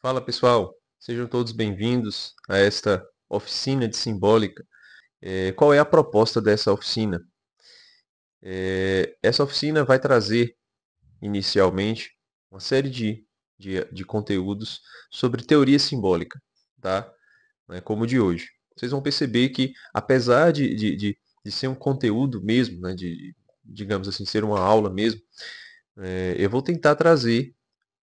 Fala pessoal, sejam todos bem-vindos a esta oficina de simbólica. Qual é a proposta dessa oficina? Essa oficina vai trazer, inicialmente, uma série de conteúdos sobre teoria simbólica, tá? Não é como o de hoje. Vocês vão perceber que, apesar de ser um conteúdo mesmo, né, digamos assim, ser uma aula mesmo, eu vou tentar trazer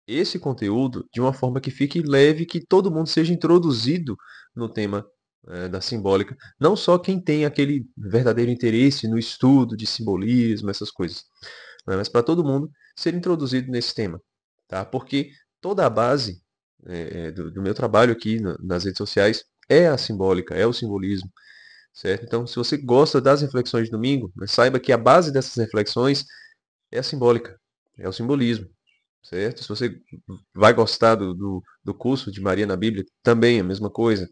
esse conteúdo de uma forma que fique leve, que todo mundo seja introduzido no tema da simbólica, não só quem tem aquele verdadeiro interesse no estudo de simbolismo, essas coisas, né, mas para todo mundo ser introduzido nesse tema, tá? Porque toda a base do meu trabalho aqui nas redes sociais é a simbólica, é o simbolismo, certo? Então, se você gosta das reflexões de domingo, né, saiba que a base dessas reflexões é a simbólica, é o simbolismo, certo? Se você vai gostar do curso de Maria na Bíblia, também é a mesma coisa,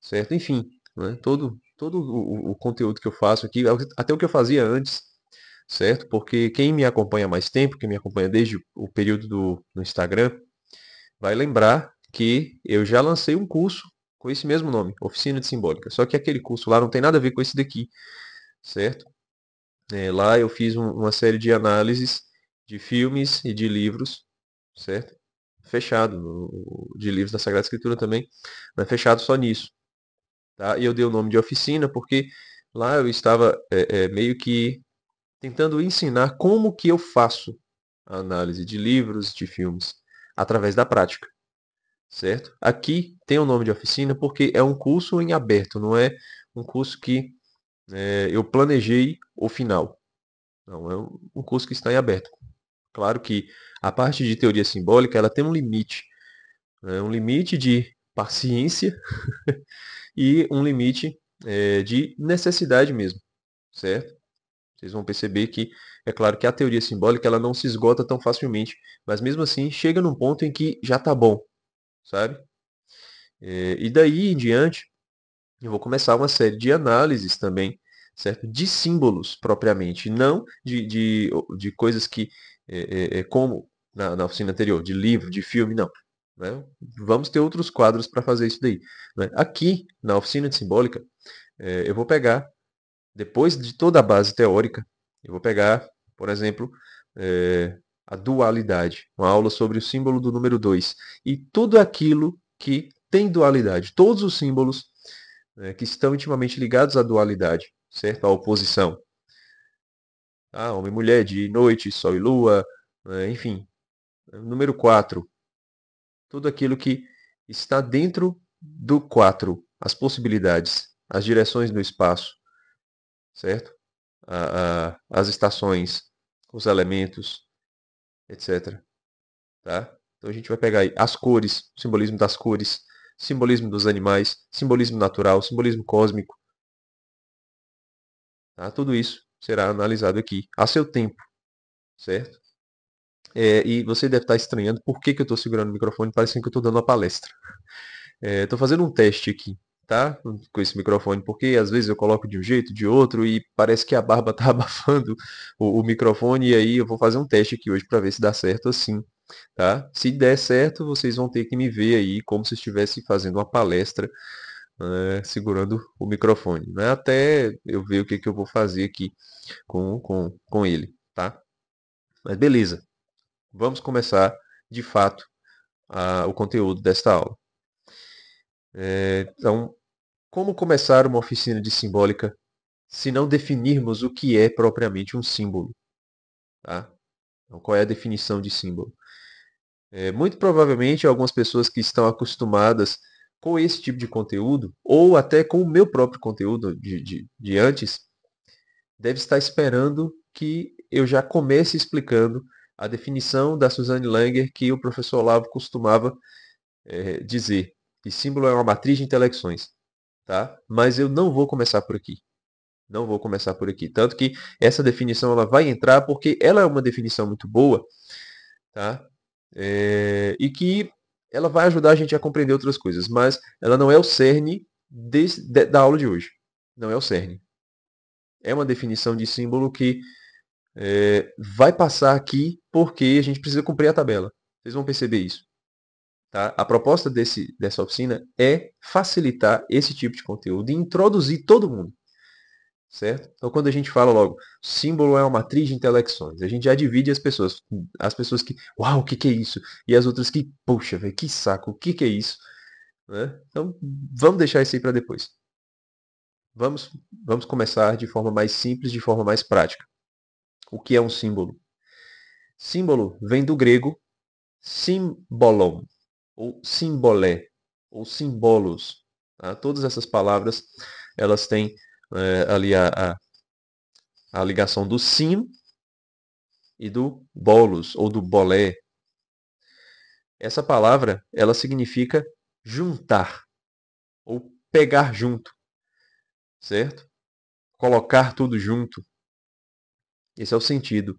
certo? Enfim, né? Todo o conteúdo que eu faço aqui, até o que eu fazia antes, certo? Porque quem me acompanha há mais tempo, quem me acompanha desde o período no Instagram, vai lembrar que eu já lancei um curso com esse mesmo nome, Oficina de Simbólica. Só que aquele curso lá não tem nada a ver com esse daqui, certo? Lá eu fiz uma série de análises de filmes e de livros, certo? Fechado, de livros da Sagrada Escritura também, mas fechado só nisso, tá? E eu dei o nome de oficina porque lá eu estava meio que tentando ensinar como que eu faço a análise de livros, de filmes, através da prática, certo? Aqui tem o nome de oficina porque é um curso em aberto, não é um curso que eu planejei o final. Não, é um curso que está em aberto. Claro que a parte de teoria simbólica ela tem um limite, né? Um limite de paciência e um limite de necessidade mesmo, certo? Vocês vão perceber que é claro que a teoria simbólica ela não se esgota tão facilmente, mas mesmo assim chega num ponto em que já está bom, sabe? E daí em diante eu vou começar uma série de análises também, certo? De símbolos propriamente, não de coisas que, como na oficina anterior, de livro, de filme, não. Né? Vamos ter outros quadros para fazer isso daí. Né? Aqui, na oficina de simbólica, eu vou pegar, depois de toda a base teórica, eu vou pegar, por exemplo, a dualidade, uma aula sobre o símbolo do número 2 e tudo aquilo que tem dualidade, todos os símbolos que estão intimamente ligados à dualidade, certo? À oposição. Homem e mulher, dia e noite, sol e lua, enfim. Número 4, tudo aquilo que está dentro do 4, as possibilidades, as direções no espaço, certo? As estações, os elementos, etc. Tá? Então a gente vai pegar aí as cores, o simbolismo das cores, simbolismo dos animais, simbolismo natural, simbolismo cósmico, tá? Tudo isso será analisado aqui a seu tempo, certo? E você deve estar estranhando por que eu estou segurando o microfone parecendo que eu estou dando uma palestra. Estou fazendo um teste aqui, tá? Com esse microfone, porque às vezes eu coloco de um jeito, de outro, e parece que a barba está abafando o microfone, e aí eu vou fazer um teste aqui hoje para ver se dá certo assim, tá? Se der certo, vocês vão ter que me ver aí como se estivesse fazendo uma palestra, segurando o microfone, né? Até eu ver o que eu vou fazer aqui com ele, tá? Mas beleza, vamos começar de fato o conteúdo desta aula. Então, como começar uma oficina de simbólica se não definirmos o que é propriamente um símbolo? Tá? Então, qual é a definição de símbolo? Muito provavelmente, algumas pessoas que estão acostumadas com esse tipo de conteúdo, ou até com o meu próprio conteúdo de antes, deve estar esperando que eu já comece explicando a definição da Suzanne Langer que o professor Olavo costumava dizer. Que símbolo é uma matriz de intelecções. Tá? Mas eu não vou começar por aqui. Não vou começar por aqui. Tanto que essa definição ela vai entrar porque ela é uma definição muito boa, tá? E que ela vai ajudar a gente a compreender outras coisas, mas ela não é o cerne da aula de hoje. Não é o cerne. É uma definição de símbolo que vai passar aqui porque a gente precisa cumprir a tabela. Vocês vão perceber isso. Tá? A proposta dessa oficina é facilitar esse tipo de conteúdo e introduzir todo mundo. Certo? Então, quando a gente fala logo, símbolo é uma matriz de intelecções, a gente já divide as pessoas que, uau, o que que é isso? E as outras que, poxa, velho, que saco, o que que é isso? Né? Então, vamos deixar isso aí para depois. Vamos começar de forma mais simples, de forma mais prática. O que é um símbolo? Símbolo vem do grego symbolon, ou simbolé, ou simbolos. Tá? Todas essas palavras, elas têm ali a ligação do sim e do bolos, ou do bolé. Essa palavra, ela significa juntar, ou pegar junto, certo? Colocar tudo junto. Esse é o sentido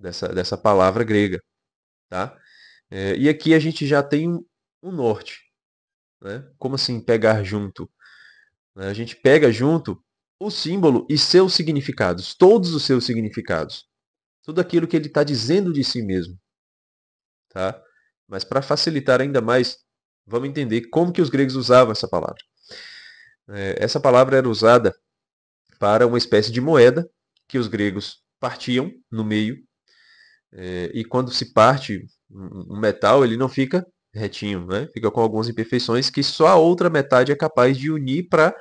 dessa palavra grega, tá? E aqui a gente já tem um norte, né? Como assim pegar junto? A gente pega junto o símbolo e seus significados, todos os seus significados. Tudo aquilo que ele está dizendo de si mesmo, tá? Mas para facilitar ainda mais, vamos entender como que os gregos usavam essa palavra. Essa palavra era usada para uma espécie de moeda que os gregos partiam no meio. E quando se parte um metal, ele não fica retinho, né? Fica com algumas imperfeições que só a outra metade é capaz de unir para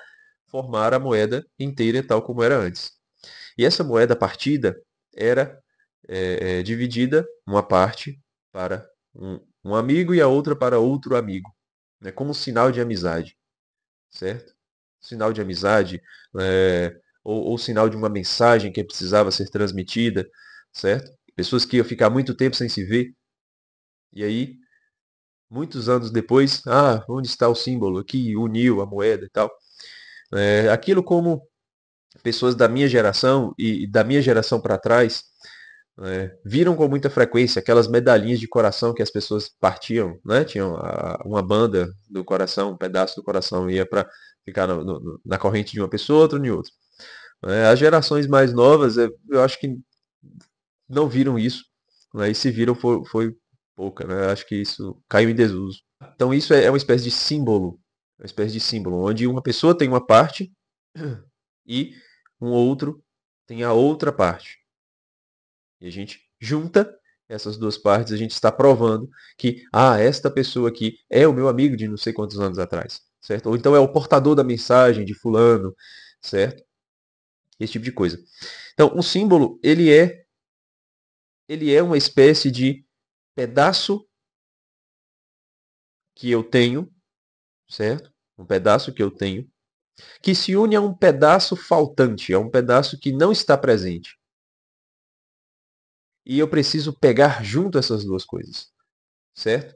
formar a moeda inteira, tal como era antes. E essa moeda partida era dividida, uma parte para um amigo e a outra para outro amigo, né? Como um sinal de amizade, certo? Sinal de amizade, ou sinal de uma mensagem que precisava ser transmitida, certo? Pessoas que iam ficar muito tempo sem se ver, e aí, muitos anos depois, onde está o símbolo que uniu a moeda e tal? Aquilo como pessoas da minha geração e da minha geração para trás viram com muita frequência aquelas medalhinhas de coração que as pessoas partiam, né? Tinham uma banda do coração, um pedaço do coração ia para ficar na corrente de uma pessoa, outro em outra. As gerações mais novas, eu acho que não viram isso, né? E se viram foi pouca, né? Eu acho que isso caiu em desuso. Então isso é uma espécie de símbolo, uma espécie de símbolo, onde uma pessoa tem uma parte e um outro tem a outra parte. E a gente junta essas duas partes, a gente está provando que, esta pessoa aqui é o meu amigo de não sei quantos anos atrás, certo? Ou então é o portador da mensagem de fulano, certo? Esse tipo de coisa. Então, o símbolo, ele é uma espécie de pedaço que eu tenho, certo? Um pedaço que eu tenho, que se une a um pedaço faltante, a um pedaço que não está presente. E eu preciso pegar junto essas duas coisas, certo?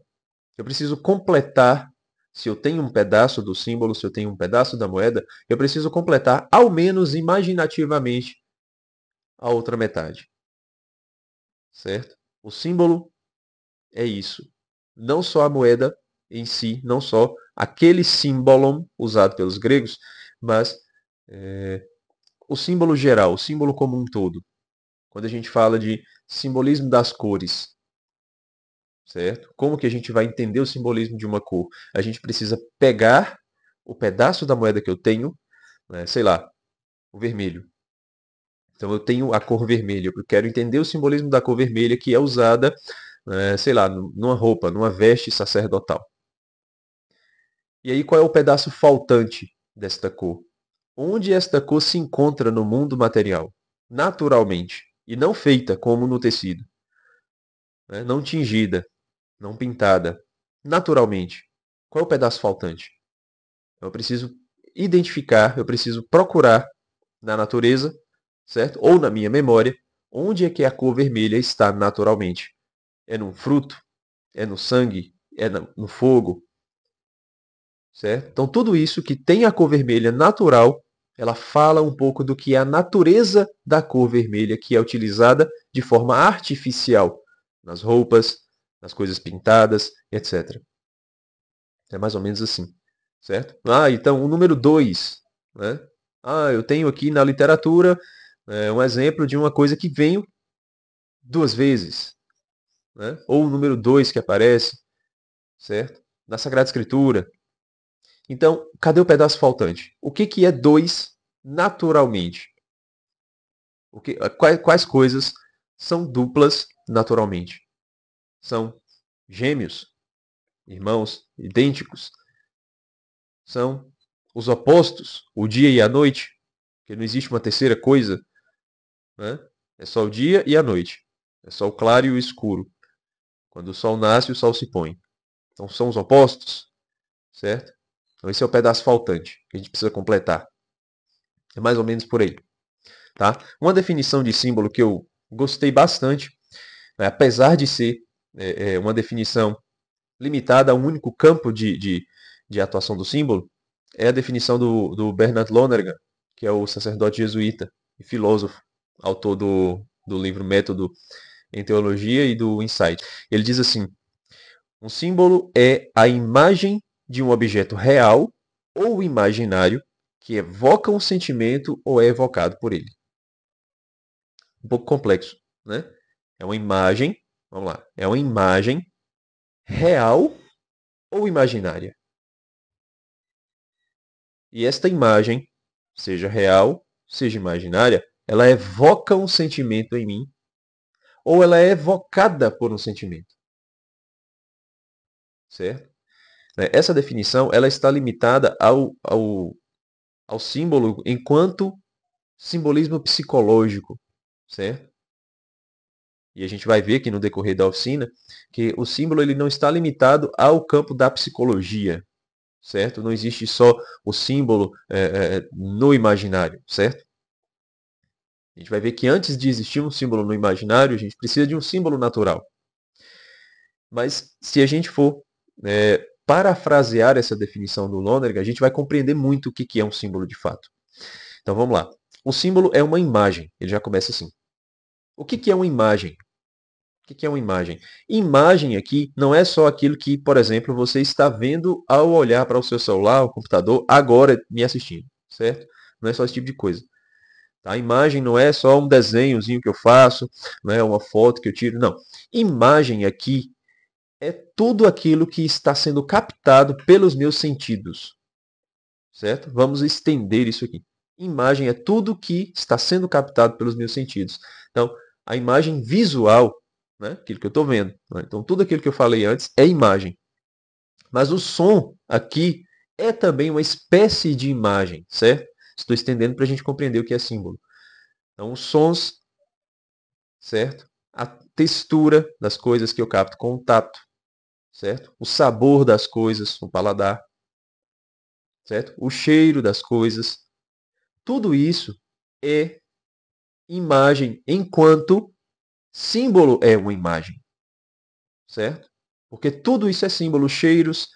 Eu preciso completar, se eu tenho um pedaço do símbolo, se eu tenho um pedaço da moeda, eu preciso completar, ao menos imaginativamente, a outra metade, certo? O símbolo é isso. Não só a moeda em si, não só aquele símbolon usado pelos gregos, mas o símbolo geral, o símbolo como um todo. Quando a gente fala de simbolismo das cores, certo? Como que a gente vai entender o simbolismo de uma cor? A gente precisa pegar o pedaço da moeda que eu tenho, né, sei lá, o vermelho. Então eu tenho a cor vermelha, eu quero entender o simbolismo da cor vermelha que é usada, sei lá, numa roupa, numa veste sacerdotal. E aí qual é o pedaço faltante desta cor? Onde esta cor se encontra no mundo material? Naturalmente, e não feita como no tecido, né? Não tingida, não pintada, naturalmente. Qual é o pedaço faltante? Eu preciso identificar, eu preciso procurar na natureza, certo? Ou na minha memória, onde é que a cor vermelha está naturalmente. É num fruto? É no sangue? É no fogo? Certo? Então, tudo isso que tem a cor vermelha natural, ela fala um pouco do que é a natureza da cor vermelha, que é utilizada de forma artificial nas roupas, nas coisas pintadas, etc. É mais ou menos assim, certo? Então o número 2, né? Eu tenho aqui na literatura um exemplo de uma coisa que vem duas vezes, né? Ou o número 2 que aparece. certo? Na Sagrada Escritura. Então, cadê o pedaço faltante? O que é dois naturalmente? Quais coisas são duplas naturalmente? São gêmeos, irmãos idênticos. São os opostos, o dia e a noite, porque não existe uma terceira coisa, né? É só o dia e a noite. É só o claro e o escuro. Quando o sol nasce, o sol se põe. Então são os opostos, certo? Então esse é o pedaço faltante que a gente precisa completar. É mais ou menos por aí, tá? Uma definição de símbolo que eu gostei bastante, né, apesar de ser uma definição limitada a um único campo de atuação do símbolo, é a definição do Bernard Lonergan, que é o sacerdote jesuíta e filósofo, autor do livro Método em Teologia e do Insight. Ele diz assim: um símbolo é a imagem de um objeto real ou imaginário que evoca um sentimento ou é evocado por ele. Um pouco complexo, né? É uma imagem, vamos lá, é uma imagem real ou imaginária. E esta imagem, seja real, seja imaginária, ela evoca um sentimento em mim ou ela é evocada por um sentimento. Certo? Essa definição ela está limitada ao símbolo enquanto simbolismo psicológico, certo? E a gente vai ver aqui no decorrer da oficina que o símbolo ele não está limitado ao campo da psicologia, certo? Não existe só o símbolo no imaginário, certo? A gente vai ver que antes de existir um símbolo no imaginário, a gente precisa de um símbolo natural. Mas se a gente for parafrasear essa definição do Lonergan, a gente vai compreender muito o que é um símbolo de fato. Então vamos lá. Um símbolo é uma imagem. Ele já começa assim. O que é uma imagem? O que é uma imagem? Imagem aqui não é só aquilo que, por exemplo, você está vendo ao olhar para o seu celular, o computador, agora me assistindo, certo? Não é só esse tipo de coisa. A imagem não é só um desenhozinho que eu faço, não é uma foto que eu tiro, não. Imagem aqui é tudo aquilo que está sendo captado pelos meus sentidos, certo? Vamos estender isso aqui. Imagem é tudo que está sendo captado pelos meus sentidos. Então, a imagem visual, né, aquilo que eu estou vendo. Né? Então, tudo aquilo que eu falei antes é imagem. Mas o som aqui é também uma espécie de imagem, certo? Estou estendendo para a gente compreender o que é símbolo. Então, os sons, certo? A textura das coisas que eu capto com o tato, certo? O sabor das coisas, o paladar, certo? O cheiro das coisas. Tudo isso é imagem, enquanto símbolo é uma imagem, certo? Porque tudo isso é símbolo. Os cheiros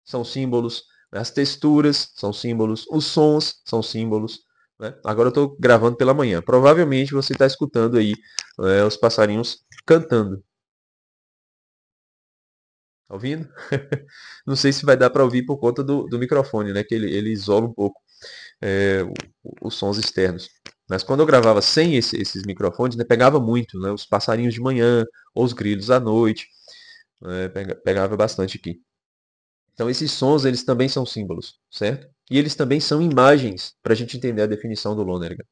são símbolos, as texturas são símbolos, os sons são símbolos. Né? Agora eu estou gravando pela manhã. Provavelmente você está escutando aí os passarinhos cantando. Tá ouvindo? Não sei se vai dar para ouvir por conta do microfone, né? Que ele isola um pouco os sons externos. Mas quando eu gravava sem esses microfones, né, pegava muito, né? Os passarinhos de manhã, ou os grilos à noite, né, pegava bastante aqui. Então esses sons, eles também são símbolos, certo? E eles também são imagens, para a gente entender a definição do Lonergan.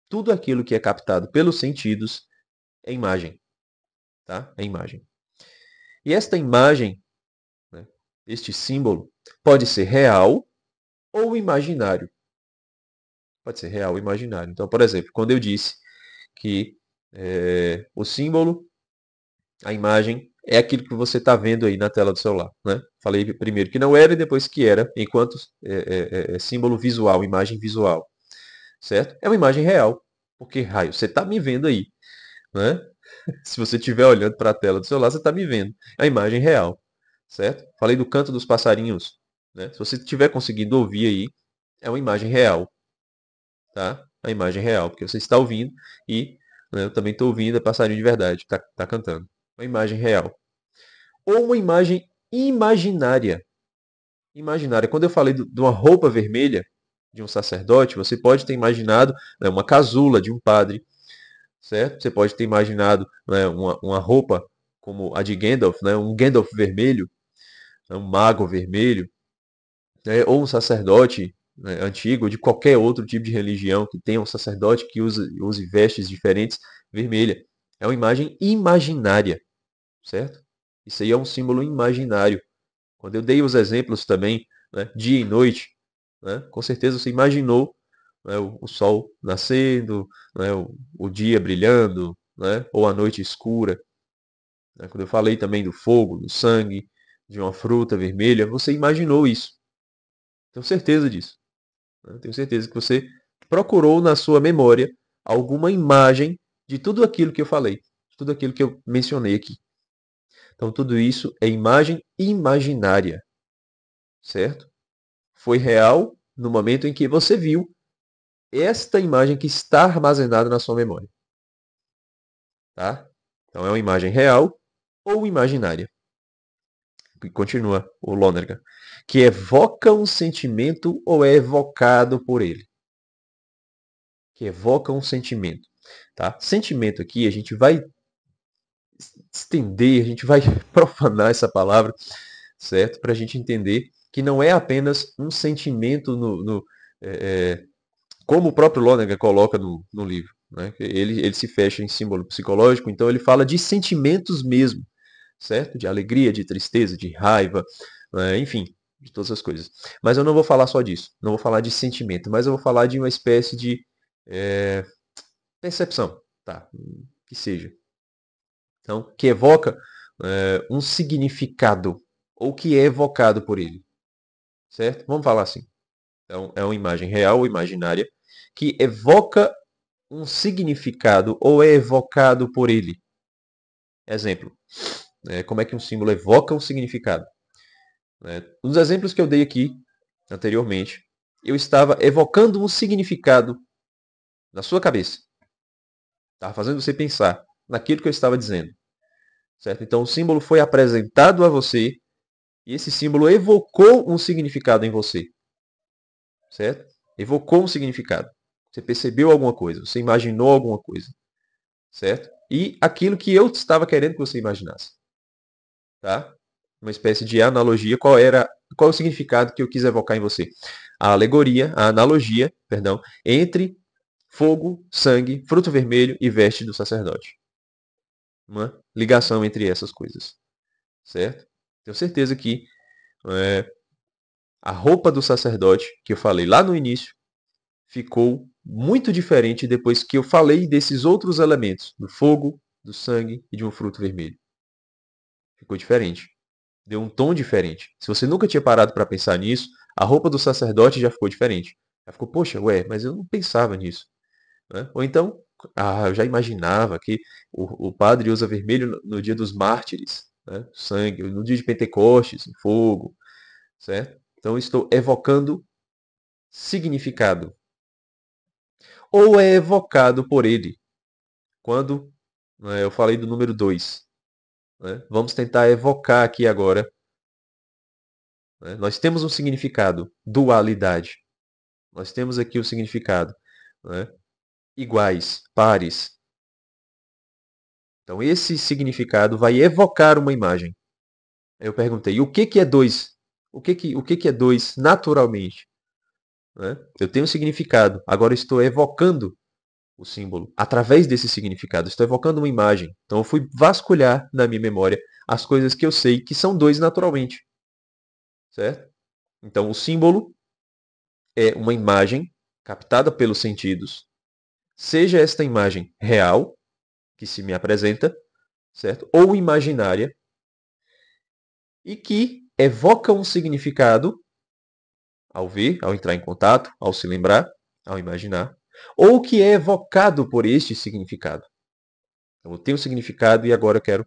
Tudo aquilo que é captado pelos sentidos é imagem, tá? É imagem. E esta imagem, né, este símbolo, pode ser real ou imaginário. Pode ser real ou imaginário. Então, por exemplo, quando eu disse que o símbolo, a imagem, é aquilo que você está vendo aí na tela do celular. Né? Falei primeiro que não era e depois que era, enquanto símbolo visual, imagem visual. Certo? É uma imagem real. Porque, raio, você está me vendo aí. Né? Se você estiver olhando para a tela do celular, você está me vendo. É a imagem real. Certo? Falei do canto dos passarinhos. Né? Se você estiver conseguindo ouvir aí, é uma imagem real. Tá? A imagem real, porque você está ouvindo e né, eu também estou ouvindo, é passarinho de verdade, tá cantando. Uma imagem real. Ou uma imagem imaginária. Imaginária. Quando eu falei de uma roupa vermelha de um sacerdote, você pode ter imaginado né, uma casula de um padre, certo? Você pode ter imaginado né, uma roupa como a de Gandalf, né, um Gandalf vermelho, um mago vermelho, né, ou um sacerdote, né, antigo, de qualquer outro tipo de religião que tenha um sacerdote que use vestes diferentes, vermelha. É uma imagem imaginária, certo? Isso aí é um símbolo imaginário. Quando eu dei os exemplos também, né, dia e noite, né, com certeza você imaginou, né, o sol nascendo, né, o dia brilhando, né, ou a noite escura. Né? Quando eu falei também do fogo, do sangue, de uma fruta vermelha, você imaginou isso. Tenho certeza disso. Né? Tenho certeza que você procurou na sua memória alguma imagem de tudo aquilo que eu falei, de tudo aquilo que eu mencionei aqui. Então, tudo isso é imagem imaginária, certo? Foi real no momento em que você viu esta imagem que está armazenada na sua memória. Tá? Então, é uma imagem real ou imaginária. E continua o Lonergan. Que evoca um sentimento ou é evocado por ele. Que evoca um sentimento. Tá? Sentimento aqui, a gente vai estender, a gente vai profanar essa palavra, certo? Para a gente entender que não é apenas um sentimento como o próprio Lonergan coloca no livro. Né? Ele se fecha em símbolo psicológico, então ele fala de sentimentos mesmo, certo? De alegria, de tristeza, de raiva, né? Enfim, de todas as coisas. Mas eu não vou falar só disso, não vou falar de sentimento, mas eu vou falar de uma espécie de percepção, tá? Que seja. Então, que evoca um significado, ou que é evocado por ele, certo? Vamos falar assim. Então, é uma imagem real ou imaginária que evoca um significado ou é evocado por ele. Exemplo, como é que um símbolo evoca um significado? Nos exemplos que eu dei aqui anteriormente, eu estava evocando um significado na sua cabeça. Estava fazendo você pensar naquilo que eu estava dizendo. Certo? Então o símbolo foi apresentado a você e esse símbolo evocou um significado em você. Certo? Evocou um significado. Você percebeu alguma coisa, você imaginou alguma coisa. Certo? E aquilo que eu estava querendo que você imaginasse. Tá? Uma espécie de analogia, qual é o significado que eu quis evocar em você? A analogia, perdão, entre fogo, sangue, fruto vermelho e veste do sacerdote. Uma ligação entre essas coisas, certo? Tenho certeza que a roupa do sacerdote, que eu falei lá no início, ficou muito diferente depois que eu falei desses outros elementos, do fogo, do sangue e de um fruto vermelho. Ficou diferente. Deu um tom diferente. Se você nunca tinha parado para pensar nisso, a roupa do sacerdote já ficou diferente. Já ficou, poxa, ué, mas eu não pensava nisso. Né? Ou então, eu já imaginava que o padre usa vermelho no dia dos mártires, né? Sangue, no dia de Pentecostes, fogo, certo? Então, estou evocando significado. Ou é evocado por ele. Quando eu falei do número 2. Né? Vamos tentar evocar aqui agora. Né? Nós temos um significado, dualidade. Nós temos aqui o significado, né? Iguais, pares. Então, esse significado vai evocar uma imagem. Eu perguntei, o que é dois? O que é dois naturalmente? Né? Eu tenho um significado, agora estou evocando o símbolo através desse significado. Estou evocando uma imagem. Então, eu fui vasculhar na minha memória as coisas que eu sei que são dois naturalmente. Certo? Então, o símbolo é uma imagem captada pelos sentidos, seja esta imagem real, que se me apresenta, certo? Ou imaginária, e que evoca um significado ao ver, ao entrar em contato, ao se lembrar, ao imaginar, ou que é evocado por este significado. Então, eu tenho um significado e agora eu quero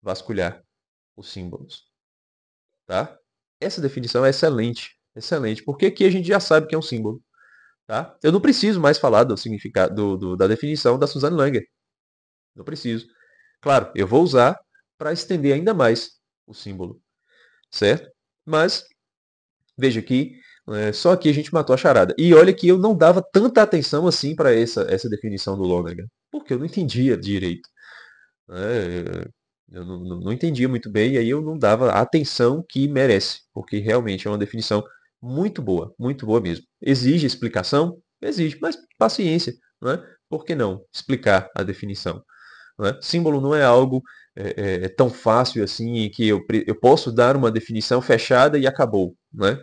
vasculhar os símbolos. Tá? Essa definição é excelente, excelente, porque aqui a gente já sabe que é um símbolo. Tá? Eu não preciso mais falar do significado da definição da Suzanne Langer. Não preciso. Claro, eu vou usar para estender ainda mais o símbolo, certo? Mas veja que só aqui a gente matou a charada. E olha que eu não dava tanta atenção assim para essa definição do Lonergan, porque eu não entendia direito. Né? Eu não entendia muito bem e aí eu não dava a atenção que merece, porque realmente é uma definição muito boa mesmo. Exige explicação? Exige, mas paciência, não é? Por que não explicar a definição? Não é? Símbolo não é algo tão fácil assim que eu posso dar uma definição fechada e acabou, não é?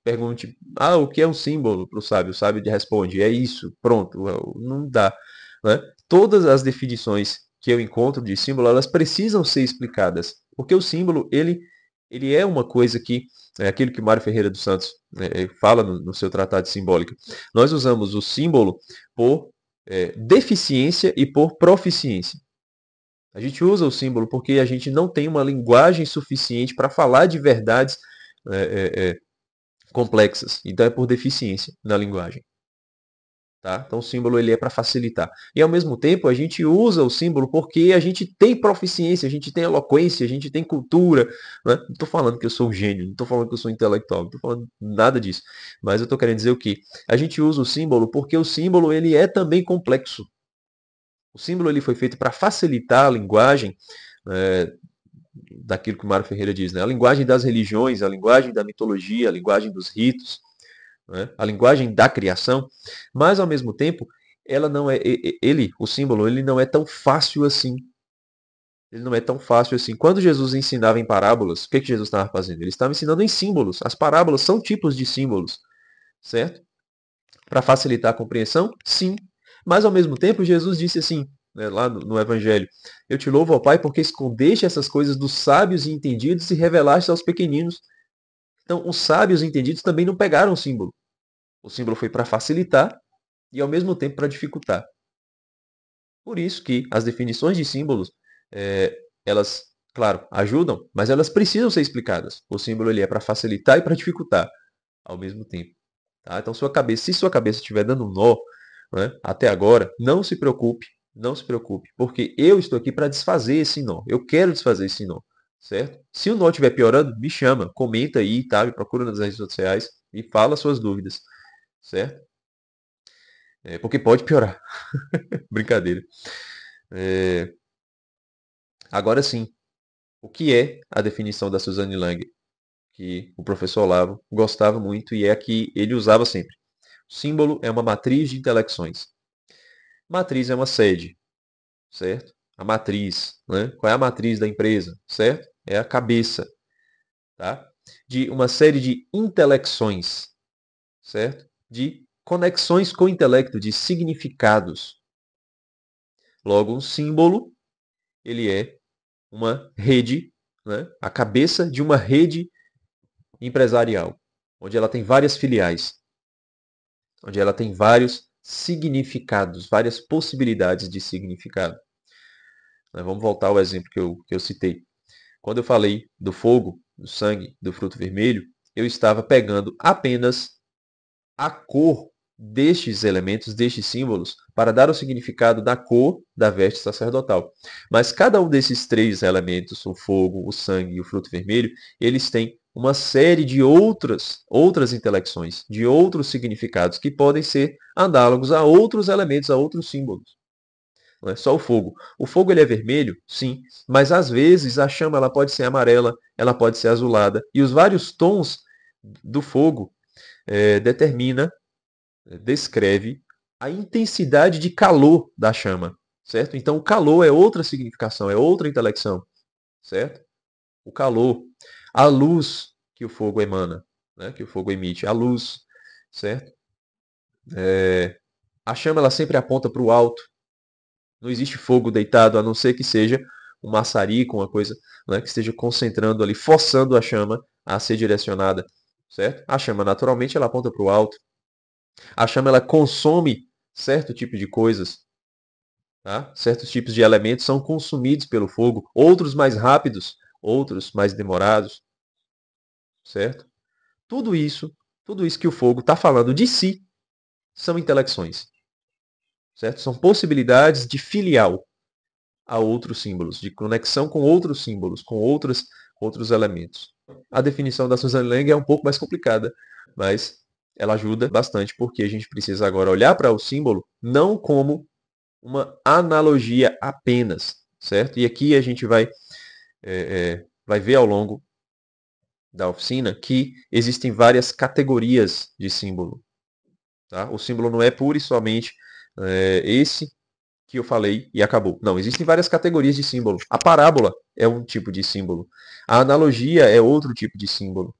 Pergunte, o que é um símbolo para o sábio? O sábio responde, é isso, pronto, não dá. Né? Todas as definições que eu encontro de símbolo, elas precisam ser explicadas, porque o símbolo, ele é uma coisa que, é aquilo que o Mário Ferreira dos Santos fala no seu Tratado de Simbólica. Nós usamos o símbolo por deficiência e por proficiência. A gente usa o símbolo porque a gente não tem uma linguagem suficiente para falar de verdades complexas. Então é por deficiência na linguagem. Tá? Então o símbolo ele é para facilitar. E ao mesmo tempo a gente usa o símbolo porque a gente tem proficiência, a gente tem eloquência, a gente tem cultura. Né? Não estou falando que eu sou um gênio, não estou falando que eu sou intelectual, não estou falando nada disso. Mas eu estou querendo dizer o quê? A gente usa o símbolo porque o símbolo ele é também complexo. O símbolo ele foi feito para facilitar a linguagem daquilo que o Mário Ferreira diz, né? A linguagem das religiões, a linguagem da mitologia, a linguagem dos ritos, né? A linguagem da criação, mas ao mesmo tempo, ela não é, o símbolo, ele não é tão fácil assim. Ele não é tão fácil assim. Quando Jesus ensinava em parábolas, o que Jesus estava fazendo? Ele estava ensinando em símbolos. As parábolas são tipos de símbolos, certo? Para facilitar a compreensão, sim. Mas ao mesmo tempo, Jesus disse assim, né, lá no Evangelho: Eu te louvo, ó Pai, porque escondeste essas coisas dos sábios e entendidos e revelaste aos pequeninos. Então, os sábios e entendidos também não pegaram o símbolo. O símbolo foi para facilitar e ao mesmo tempo para dificultar. Por isso que as definições de símbolos, elas, claro, ajudam, mas elas precisam ser explicadas. O símbolo ele é para facilitar e para dificultar ao mesmo tempo. Tá? Então, se sua cabeça estiver dando um nó, né, até agora, não se preocupe, não se preocupe, porque eu estou aqui para desfazer esse nó. Eu quero desfazer esse nó, certo? Se o nó estiver piorando, me chama, comenta aí, tá? Me procura nas redes sociais e fala suas dúvidas, certo? Porque pode piorar. Brincadeira. É, Agora sim, o que é a definição da Suzanne Lang, que o professor Olavo gostava muito e é a que ele usava sempre? O símbolo é uma matriz de intelecções. Matriz é uma sede, certo? A matriz, né? Qual é a matriz da empresa, certo? É a cabeça, tá? De uma série de intelecções, certo? De conexões com o intelecto, de significados. Logo, um símbolo, ele é uma rede, né? A cabeça de uma rede empresarial, onde ela tem várias filiais, onde ela tem vários significados, várias possibilidades de significado. Vamos voltar ao exemplo que eu citei. Quando eu falei do fogo, do sangue, do fruto vermelho, eu estava pegando apenas a cor destes elementos, destes símbolos, para dar o significado da cor da veste sacerdotal. Mas cada um desses três elementos, o fogo, o sangue e o fruto vermelho, eles têm uma série de outras intelecções, de outros significados que podem ser análogos a outros elementos, a outros símbolos. Não é só o fogo. O fogo ele é vermelho, sim, mas às vezes a chama ela pode ser amarela, ela pode ser azulada, e os vários tons do fogo determina descreve a intensidade de calor da chama, certo? Então, o calor é outra significação, é outra intelecção, certo? O calor, a luz que o fogo emana, né? Que o fogo emite, a luz, certo? A chama ela sempre aponta para o alto. Não existe fogo deitado, a não ser que seja um maçarico, uma coisa, né, que esteja concentrando ali, forçando a chama a ser direcionada, certo? A chama naturalmente ela aponta para o alto. A chama ela consome certo tipo de coisas, tá? Certos tipos de elementos são consumidos pelo fogo, outros mais rápidos, outros mais demorados, certo? Tudo isso que o fogo está falando de si são intelecções, certo? São possibilidades de filial a outros símbolos, de conexão com outros símbolos, com outros elementos. A definição da Susan Lang é um pouco mais complicada, mas ela ajuda bastante porque a gente precisa agora olhar para o símbolo não como uma analogia apenas, certo? E aqui a gente vai ver ao longo da oficina que existem várias categorias de símbolo. Tá? O símbolo não é pura e somente esse que eu falei e acabou. Não, existem várias categorias de símbolo. A parábola é um tipo de símbolo. A analogia é outro tipo de símbolo,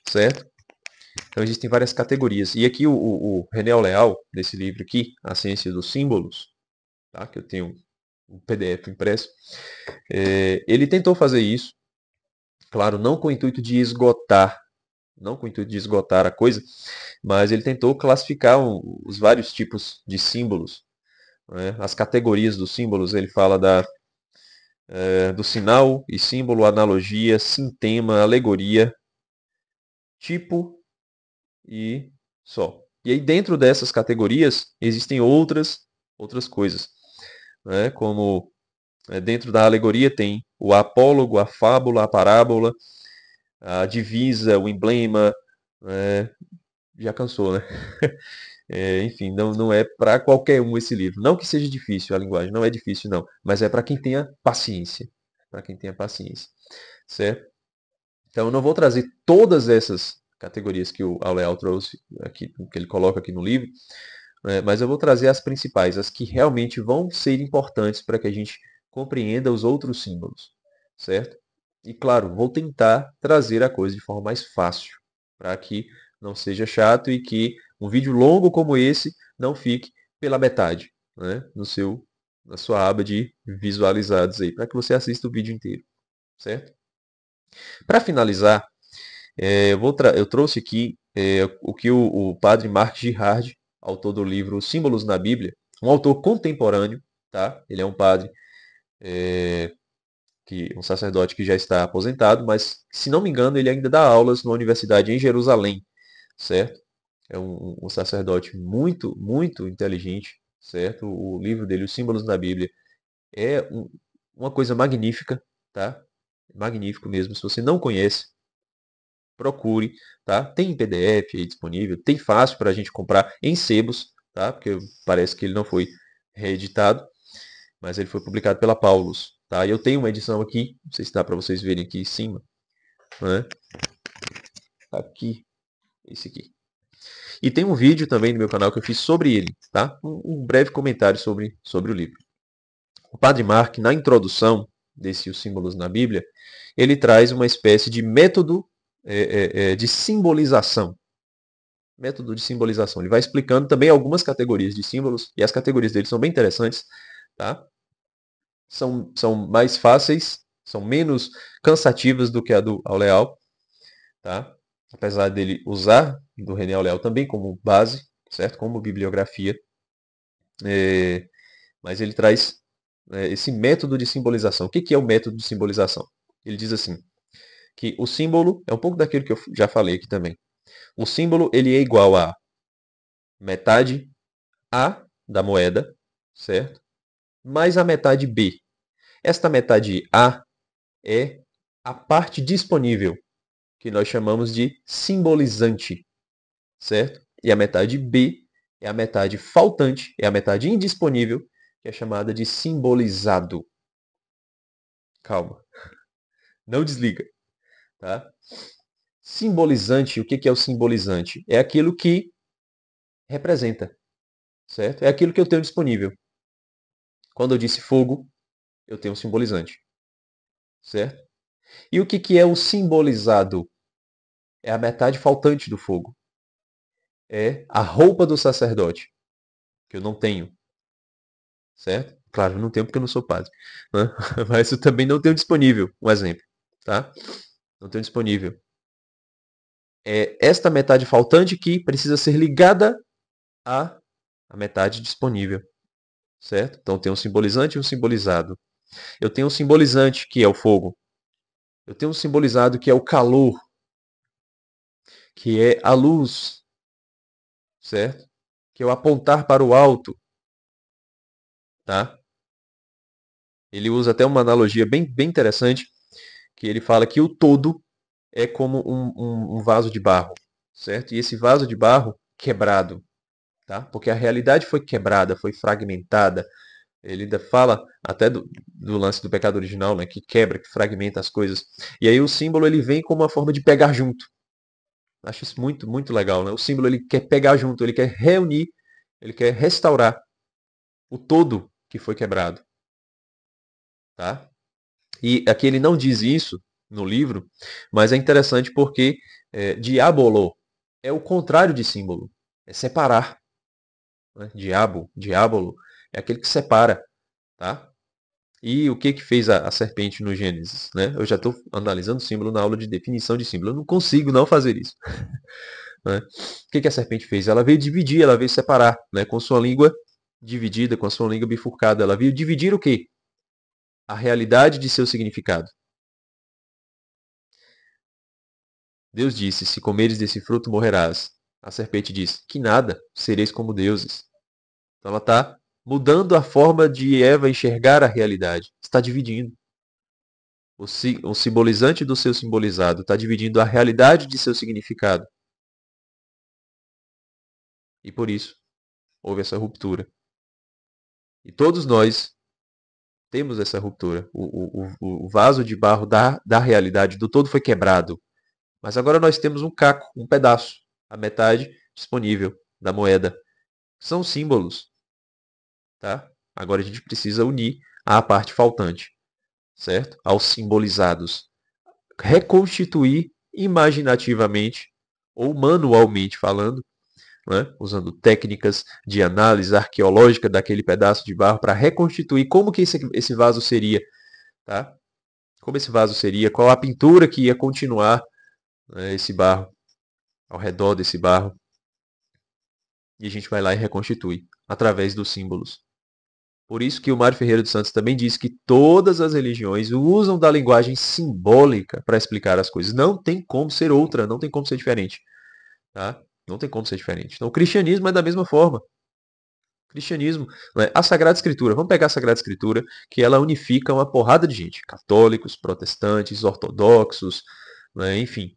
certo? Então existem várias categorias. E aqui o René Leal, nesse livro aqui, A Ciência dos Símbolos, tá? Que eu tenho um PDF impresso, ele tentou fazer isso, claro, não com o intuito de esgotar, não com o intuito de esgotar a coisa, mas ele tentou classificar os vários tipos de símbolos, né? As categorias dos símbolos. Ele fala do sinal e símbolo, analogia, sintema, alegoria, tipo e só. E aí dentro dessas categorias existem outras coisas, né? Como dentro da alegoria tem o apólogo, a fábula, a parábola, a divisa, o emblema, já cansou, né? Enfim, não é para qualquer um esse livro. Não que seja difícil a linguagem, não é difícil não, mas é para quem tenha paciência, para quem tenha paciência, certo? Então eu não vou trazer todas essas categorias que o Auleal trouxe aqui, que ele coloca aqui no livro, mas eu vou trazer as principais, as que realmente vão ser importantes para que a gente compreenda os outros símbolos, certo? E claro, vou tentar trazer a coisa de forma mais fácil, para que não seja chato e que um vídeo longo como esse não fique pela metade, né? Na sua aba de visualizados aí, para que você assista o vídeo inteiro, certo? Para finalizar, eu trouxe aqui o que o padre Mark Girard, autor do livro Símbolos na Bíblia, um autor contemporâneo, tá? Ele é um padre, um sacerdote que já está aposentado, mas, se não me engano, ele ainda dá aulas numa universidade em Jerusalém, certo? É um sacerdote muito, muito inteligente, certo? O livro dele, Os Símbolos na Bíblia, é uma coisa magnífica, tá? Magnífico mesmo. Se você não conhece, procure, tá? Tem em PDF aí disponível, tem fácil para a gente comprar em sebos, tá? Porque parece que ele não foi reeditado, mas ele foi publicado pela Paulus, tá? E eu tenho uma edição aqui, não sei se dá para vocês verem aqui em cima, né? Aqui, esse aqui. E tem um vídeo também no meu canal que eu fiz sobre ele, tá? Um breve comentário sobre o livro. O Padre Mark, na introdução desse Os Símbolos na Bíblia, ele traz uma espécie de método de simbolização. Método de simbolização. Ele vai explicando também algumas categorias de símbolos, e as categorias dele são bem interessantes, tá? São mais fáceis, são menos cansativas do que a do Auleal, tá? Apesar dele usar do René Auleal também como base, certo? Como bibliografia, mas ele traz esse método de simbolização. O que é o método de simbolização? Ele diz assim, que o símbolo é um pouco daquilo que eu já falei aqui também. O símbolo ele é igual a metade A da moeda, certo? Mais a metade B. Esta metade A é a parte disponível, que nós chamamos de simbolizante, certo? E a metade B é a metade faltante, é a metade indisponível, que é chamada de simbolizado. Calma, não desliga, tá? Simbolizante, o que é o simbolizante? É aquilo que representa, certo? É aquilo que eu tenho disponível. Quando eu disse fogo, eu tenho um simbolizante, certo? E o que é o simbolizado? É a metade faltante do fogo. É a roupa do sacerdote, que eu não tenho, certo? Claro, eu não tenho porque eu não sou padre, né? Mas eu também não tenho disponível, um exemplo, tá? Não tenho disponível. É esta metade faltante que precisa ser ligada à metade disponível, certo? Então tem um simbolizante e um simbolizado. Eu tenho um simbolizante que é o fogo. Eu tenho um simbolizado que é o calor, que é a luz, certo? Que é o apontar para o alto, tá? Ele usa até uma analogia bem interessante, que ele fala que o todo é como um vaso de barro, certo? E esse vaso de barro quebrado, tá? Porque a realidade foi quebrada, foi fragmentada, Ele ainda fala até do lance do pecado original, né, que quebra, que fragmenta as coisas. E aí o símbolo ele vem como uma forma de pegar junto. Acho isso muito, muito legal, né? O símbolo ele quer pegar junto, ele quer reunir, ele quer restaurar o todo que foi quebrado, tá? E aqui ele não diz isso no livro, mas é interessante porque diabolo é o contrário de símbolo, é separar, né? Diabolo é aquele que separa, tá? E o que que fez a serpente no Gênesis, né? Eu já estou analisando o símbolo na aula de definição de símbolo, eu não consigo não fazer isso, né? O que que a serpente fez? Ela veio dividir, ela veio separar, né? Com sua língua dividida, com a sua língua bifurcada, ela veio dividir o quê? A realidade de seu significado. Deus disse: se comeres desse fruto, morrerás. A serpente diz: que nada, sereis como deuses. Então ela está mudando a forma de Eva enxergar a realidade. Está dividindo. O simbolizante do seu simbolizado está dividindo a realidade de seu significado. E por isso houve essa ruptura. E todos nós temos essa ruptura. O vaso de barro da realidade do todo foi quebrado. Mas agora nós temos um caco, um pedaço, a metade disponível da moeda. São símbolos, tá? Agora a gente precisa unir a parte faltante, certo? Aos simbolizados. Reconstituir imaginativamente ou manualmente falando, né? Usando técnicas de análise arqueológica daquele pedaço de barro para reconstituir como que esse vaso seria, tá? Como esse vaso seria, qual a pintura que ia continuar, né, esse barro, ao redor desse barro. E a gente vai lá e reconstitui através dos símbolos. Por isso que o Mário Ferreira dos Santos também diz que todas as religiões usam da linguagem simbólica para explicar as coisas. Não tem como ser outra, não tem como ser diferente. Tá? Não tem como ser diferente. Então o cristianismo é da mesma forma. O cristianismo, né? A Sagrada Escritura, vamos pegar a Sagrada Escritura, que ela unifica uma porrada de gente. Católicos, protestantes, ortodoxos, né? Enfim,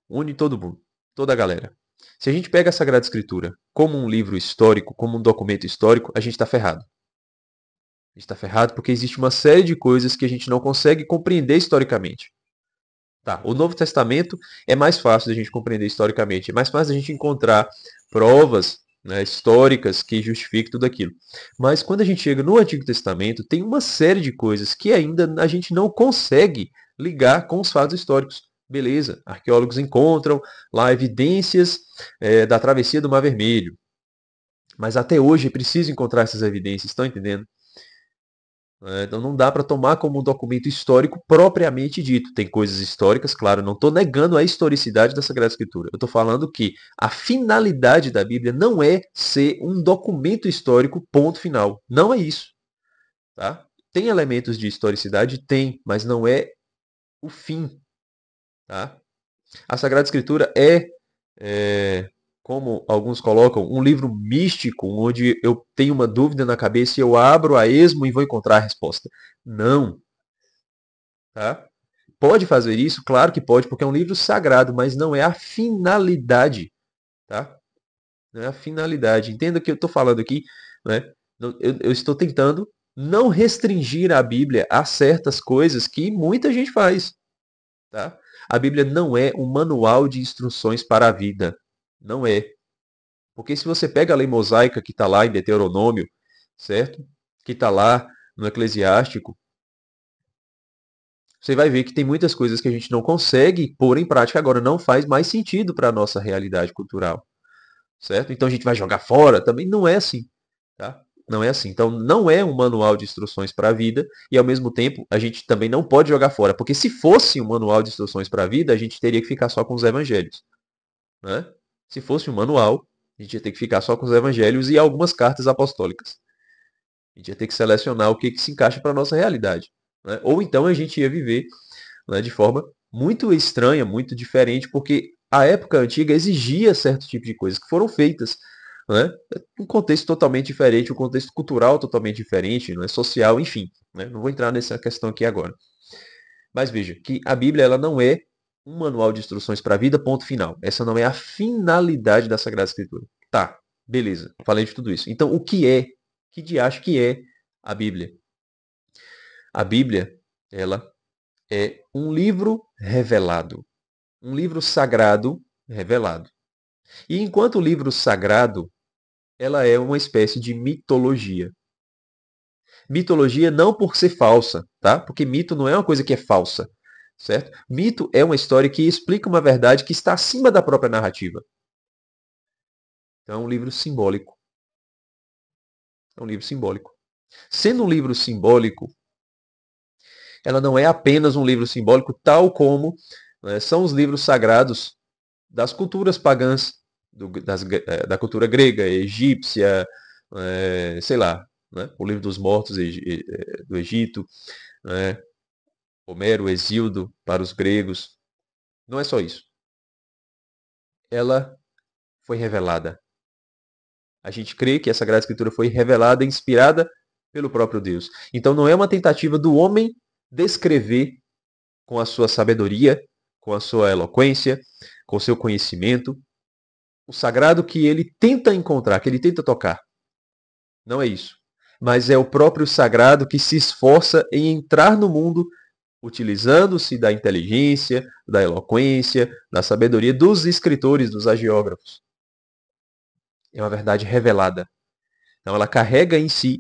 une todo mundo, toda a galera. Se a gente pega a Sagrada Escritura como um livro histórico, como um documento histórico, a gente está ferrado. A gente está ferrado porque existe uma série de coisas que a gente não consegue compreender historicamente. Tá, o Novo Testamento é mais fácil de a gente compreender historicamente, é mais fácil de a gente encontrar provas, né, históricas que justifiquem tudo aquilo. Mas quando a gente chega no Antigo Testamento, tem uma série de coisas que ainda a gente não consegue ligar com os fatos históricos. Beleza, arqueólogos encontram lá evidências da travessia do Mar Vermelho. Mas até hoje é preciso encontrar essas evidências, estão entendendo? Então não dá para tomar como um documento histórico propriamente dito. Tem coisas históricas, claro, não estou negando a historicidade da Sagrada Escritura. Eu estou falando que a finalidade da Bíblia não é ser um documento histórico, ponto final. Não é isso. Tá? Tem elementos de historicidade? Tem, mas não é o fim. Tá? A Sagrada Escritura como alguns colocam, um livro místico, onde eu tenho uma dúvida na cabeça e eu abro a esmo e vou encontrar a resposta. Não. Tá? Pode fazer isso? Claro que pode, porque é um livro sagrado, mas não é a finalidade. Tá? Não é a finalidade. Entenda que eu estou falando aqui, né? Eu estou tentando não restringir a Bíblia a certas coisas que muita gente faz. Tá? A Bíblia não é um manual de instruções para a vida. Não é. Porque se você pega a lei mosaica que está lá em Deuteronômio, certo? Que está lá no Eclesiástico, você vai ver que tem muitas coisas que a gente não consegue pôr em prática agora, não faz mais sentido para a nossa realidade cultural, certo? Então a gente vai jogar fora, também não é assim, tá? Não é assim. Então não é um manual de instruções para a vida e ao mesmo tempo a gente também não pode jogar fora, porque se fosse um manual de instruções para a vida, a gente teria que ficar só com os evangelhos, né? Se fosse um manual, a gente ia ter que ficar só com os evangelhos e algumas cartas apostólicas. A gente ia ter que selecionar o que se encaixa para a nossa realidade, né? Ou então a gente ia viver, né, de forma muito estranha, muito diferente, porque a época antiga exigia certo tipo de coisas que foram feitas, né? Um contexto totalmente diferente, um contexto cultural totalmente diferente, não é social, enfim, né? Não vou entrar nessa questão aqui agora. Mas veja que a Bíblia ela não é um manual de instruções para a vida, ponto final. Essa não é a finalidade da Sagrada Escritura. Tá, beleza, falei de tudo isso. Então, o que é, que de acho que é A Bíblia. A Bíblia, ela é um livro revelado. Um livro sagrado revelado. E enquanto livro sagrado, ela é uma espécie de mitologia. Mitologia não por ser falsa, tá? Porque mito não é uma coisa que é falsa, certo? Mito é uma história que explica uma verdade que está acima da própria narrativa. Então é um livro simbólico. É um livro simbólico. Sendo um livro simbólico, ela não é apenas um livro simbólico, tal como, né, são os livros sagrados das culturas pagãs, da cultura grega, egípcia, sei lá, né, o livro dos mortos do Egito, né, Homero, Hesíodo para os gregos. Não é só isso. Ela foi revelada. A gente crê que a Sagrada Escritura foi revelada, inspirada pelo próprio Deus. Então não é uma tentativa do homem descrever com a sua sabedoria, com a sua eloquência, com o seu conhecimento, o sagrado que ele tenta encontrar, que ele tenta tocar. Não é isso. Mas é o próprio sagrado que se esforça em entrar no mundo utilizando-se da inteligência, da eloquência, da sabedoria dos escritores, dos agiógrafos. É uma verdade revelada. Então ela carrega em si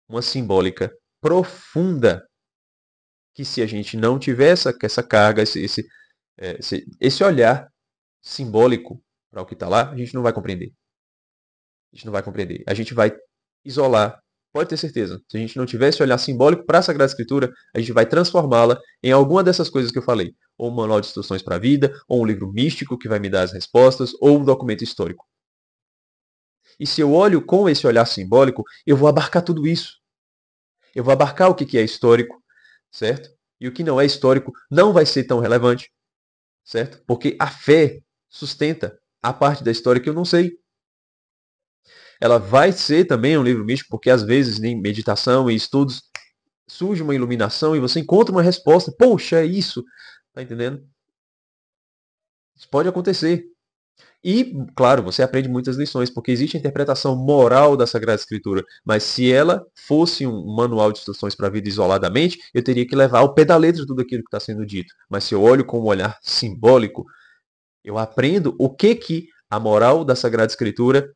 uma simbólica profunda que, se a gente não tiver essa carga, esse olhar simbólico para o que está lá, a gente não vai compreender. A gente não vai compreender. A gente vai isolar. Pode ter certeza. Se a gente não tiver esse olhar simbólico para a Sagrada Escritura, a gente vai transformá-la em alguma dessas coisas que eu falei. Ou um manual de instruções para a vida, ou um livro místico que vai me dar as respostas, ou um documento histórico. E se eu olho com esse olhar simbólico, eu vou abarcar tudo isso. Eu vou abarcar o que é histórico, certo? E o que não é histórico não vai ser tão relevante, certo? Porque a fé sustenta a parte da história que eu não sei. Ela vai ser também um livro místico, porque às vezes em meditação e estudos surge uma iluminação e você encontra uma resposta. Poxa, é isso. Tá entendendo? Isso pode acontecer. E, claro, você aprende muitas lições, porque existe a interpretação moral da Sagrada Escritura. Mas se ela fosse um manual de instruções para a vida isoladamente, eu teria que levar ao pé da letra tudo aquilo que está sendo dito. Mas se eu olho com um olhar simbólico, eu aprendo o que a moral da Sagrada Escritura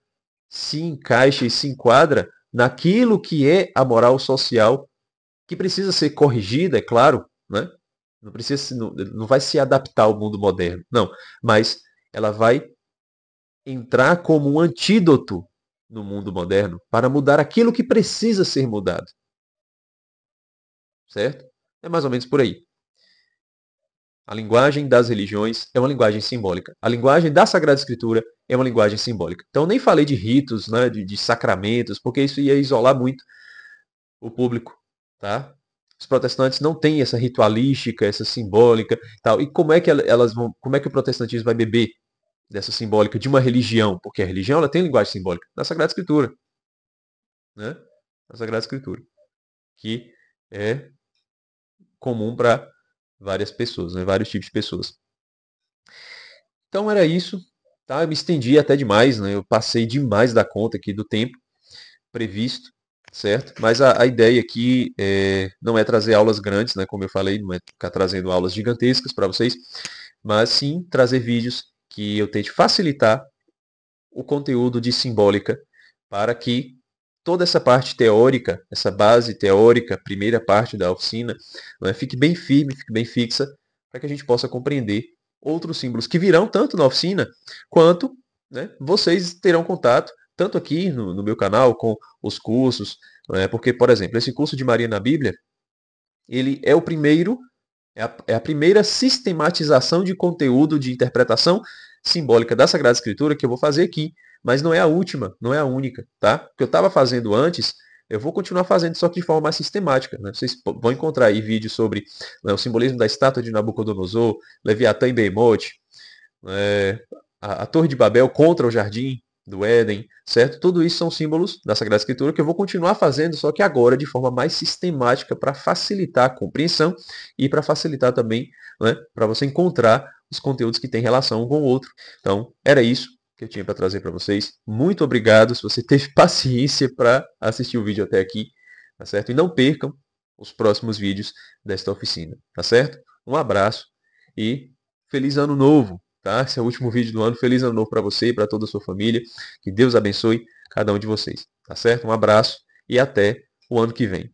se encaixa e se enquadra naquilo que é a moral social, que precisa ser corrigida, é claro, né? Não vai se adaptar ao mundo moderno, não. Mas ela vai entrar como um antídoto no mundo moderno para mudar aquilo que precisa ser mudado. Certo? É mais ou menos por aí. A linguagem das religiões é uma linguagem simbólica. A linguagem da Sagrada Escritura é uma linguagem simbólica. Então, nem falei de ritos, né, de sacramentos, porque isso ia isolar muito o público. Tá? Os protestantes não têm essa ritualística, essa simbólica. Tal. E como é que como é que o protestantismo vai beber dessa simbólica de uma religião? Porque a religião ela tem linguagem simbólica. Na Sagrada Escritura. Né? Na Sagrada Escritura. Que é comum para várias pessoas, né? Vários tipos de pessoas. Então era isso, tá? Eu me estendi até demais, né? Eu passei demais da conta aqui do tempo previsto, certo? Mas a ideia aqui não é trazer aulas grandes, né? Como eu falei, não é ficar trazendo aulas gigantescas para vocês, mas sim trazer vídeos que eu tente facilitar o conteúdo de simbólica para que toda essa parte teórica, essa base teórica, primeira parte da oficina, né, fique bem firme, fique bem fixa, para que a gente possa compreender outros símbolos que virão tanto na oficina, quanto, né, vocês terão contato, tanto aqui no meu canal, com os cursos, né, porque, por exemplo, esse curso de Maria na Bíblia, ele é o primeiro, é a primeira sistematização de conteúdo de interpretação simbólica da Sagrada Escritura que eu vou fazer aqui. Mas não é a última, não é a única, tá? O que eu estava fazendo antes, eu vou continuar fazendo, só que de forma mais sistemática. Né? Vocês vão encontrar aí vídeos sobre, né, o simbolismo da estátua de Nabucodonosor, Leviatã e Behemoth, a Torre de Babel contra o Jardim do Éden, certo? Tudo isso são símbolos da Sagrada Escritura que eu vou continuar fazendo, só que agora de forma mais sistemática para facilitar a compreensão e para facilitar também, né, para você encontrar os conteúdos que têm relação um com o outro. Então, era isso que eu tinha para trazer para vocês. Muito obrigado se você teve paciência para assistir o vídeo até aqui. tá certo? E não percam os próximos vídeos desta oficina, tá certo? Um abraço e feliz ano novo, tá? Esse é o último vídeo do ano. Feliz ano novo para você e para toda a sua família. Que Deus abençoe cada um de vocês, tá certo? Um abraço e até o ano que vem.